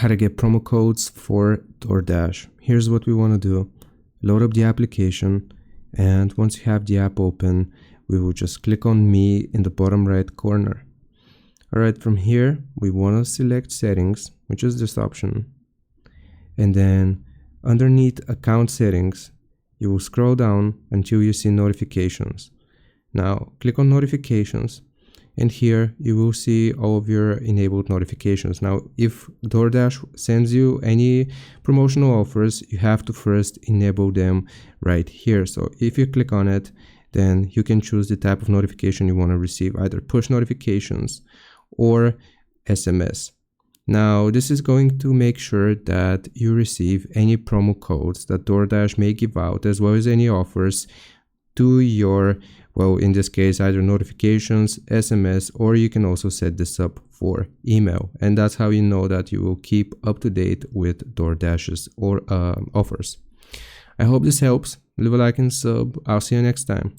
how to get promo codes for Doordash. Here's what we want to do. Load up the application, and once you have the app open, we will just click on Me in the bottom right corner. Alright, from here we want to select settings, which is this option, and then underneath account settings you will scroll down until you see notifications. Now click on notifications, and here you will see all of your enabled notifications. Now if Doordash sends you any promotional offers, you have to first enable them right here. So if you click on it, then you can choose the type of notification you want to receive, either push notifications or SMS. Now this is going to make sure that you receive any promo codes that Doordash may give out, as well as any offers to your, well, in this case, either notifications, SMS, or you can also set this up for email. And that's how you know that you will keep up to date with Doordash's or offers. I hope this helps. Leave a like and sub. I'll see you next time.